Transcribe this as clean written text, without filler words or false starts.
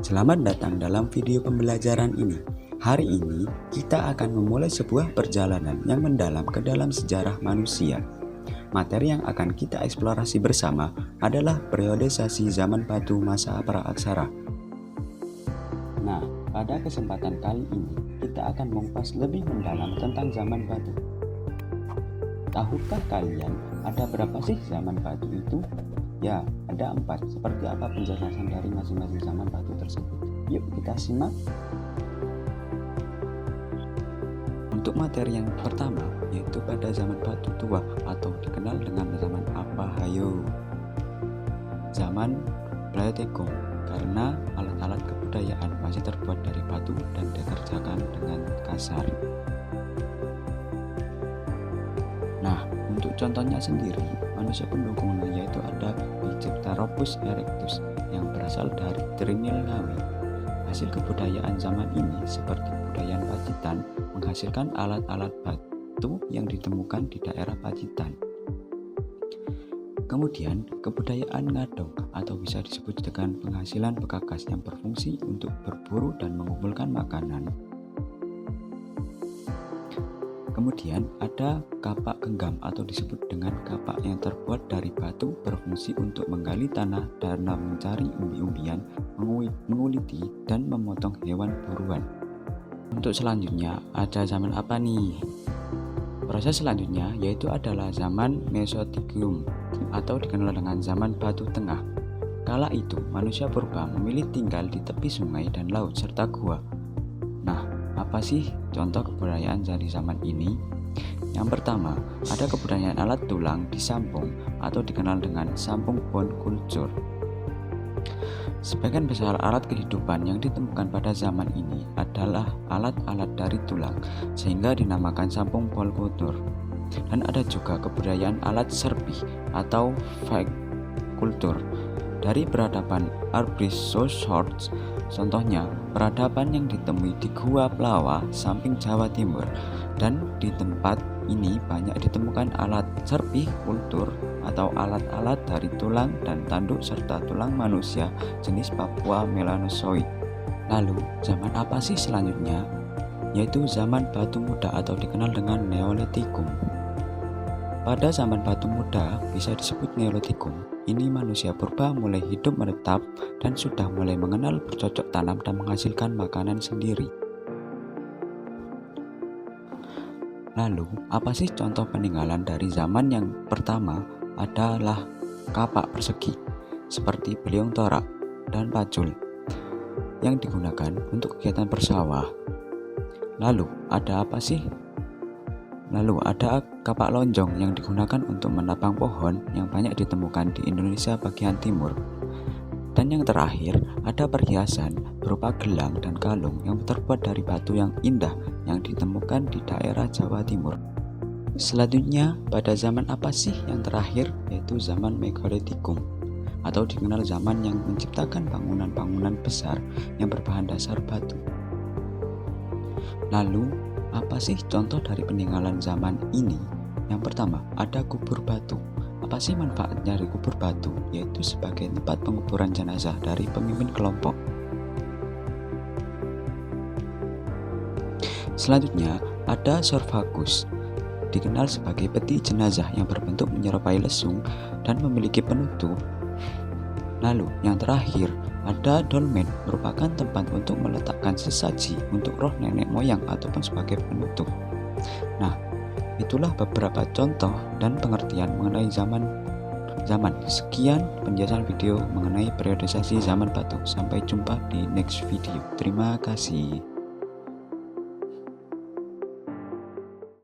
Selamat datang dalam video pembelajaran ini. Hari ini kita akan memulai sebuah perjalanan yang mendalam ke dalam sejarah manusia. Materi yang akan kita eksplorasi bersama adalah periodisasi zaman batu masa praaksara. Nah, pada kesempatan kali ini kita akan mengupas lebih mendalam tentang zaman batu. Tahukah kalian ada berapa sih zaman batu itu? Ya, ada 4. Seperti apa penjelasan dari masing-masing zaman batu tersebut? Yuk kita simak. Untuk materi yang pertama, yaitu pada zaman batu tua atau dikenal dengan zaman apa? Hayo. Zaman Paleozoikum, karena alat-alat kebudayaan masih terbuat dari batu dan dikerjakan dengan kasar. Nah, untuk contohnya sendiri, manusia pendukungnya yaitu ada Pithecanthropus erectus yang berasal dari Trinilngawi. Hasil kebudayaan zaman ini seperti kebudayaan Pacitan menghasilkan alat-alat batu yang ditemukan di daerah Pacitan. Kemudian, kebudayaan Ngadong atau bisa disebut dengan penghasilan Bekakas yang berfungsi untuk berburu dan mengumpulkan makanan. Kemudian ada kapak genggam atau disebut dengan kapak yang terbuat dari batu berfungsi untuk menggali tanah dan mencari umbi-umbian, menguliti dan memotong hewan buruan. Untuk selanjutnya ada zaman apa nih? Proses selanjutnya yaitu adalah zaman Mesozoikum atau dikenal dengan zaman batu tengah. Kala itu manusia purba memilih tinggal di tepi sungai dan laut serta gua. Nah, apa sih contoh kebudayaan dari zaman ini? Yang pertama, ada kebudayaan alat tulang di Sampung atau dikenal dengan Sampung Bone Culture. Sebagian besar alat kehidupan yang ditemukan pada zaman ini adalah alat-alat dari tulang, sehingga dinamakan Sampung Bone Culture. Dan ada juga kebudayaan alat serpi atau Fake Culture dari peradaban Arbrissosauros. Contohnya, peradaban yang ditemui di Gua Plawa, samping Jawa Timur, dan di tempat ini banyak ditemukan alat serpih kultur atau alat-alat dari tulang dan tanduk serta tulang manusia jenis Papua Melanozoic. Lalu, zaman apa sih selanjutnya? Yaitu zaman batu muda atau dikenal dengan Neolitikum. Pada zaman batu muda, bisa disebut Neolitikum, ini manusia purba mulai hidup menetap dan sudah mulai mengenal bercocok tanam dan menghasilkan makanan sendiri. Lalu, apa sih contoh peninggalan dari zaman yang pertama? Adalah kapak persegi, seperti beliung torak dan pacul, yang digunakan untuk kegiatan bersawah. Lalu, ada apa sih? Lalu ada kapak lonjong yang digunakan untuk menapang pohon yang banyak ditemukan di Indonesia bagian timur. Dan yang terakhir, ada perhiasan berupa gelang dan kalung yang terbuat dari batu yang indah yang ditemukan di daerah Jawa Timur. Selanjutnya, pada zaman apa sih yang terakhir? Yaitu zaman Megalitikum atau dikenal zaman yang menciptakan bangunan-bangunan besar yang berbahan dasar batu. Lalu, apa sih contoh dari peninggalan zaman ini? Yang pertama, ada kubur batu. Apa sih manfaatnya dari kubur batu? Yaitu sebagai tempat penguburan jenazah dari pemimpin kelompok. Selanjutnya, ada sarkofagus. Dikenal sebagai peti jenazah yang berbentuk menyerupai lesung dan memiliki penutup. Lalu, yang terakhir, ada dolmen, merupakan tempat untuk meletakkan sesaji untuk roh nenek moyang ataupun sebagai penutup. Nah, itulah beberapa contoh dan pengertian mengenai zaman. Sekian penjelasan video mengenai periodisasi zaman batu. Sampai jumpa di next video. Terima kasih.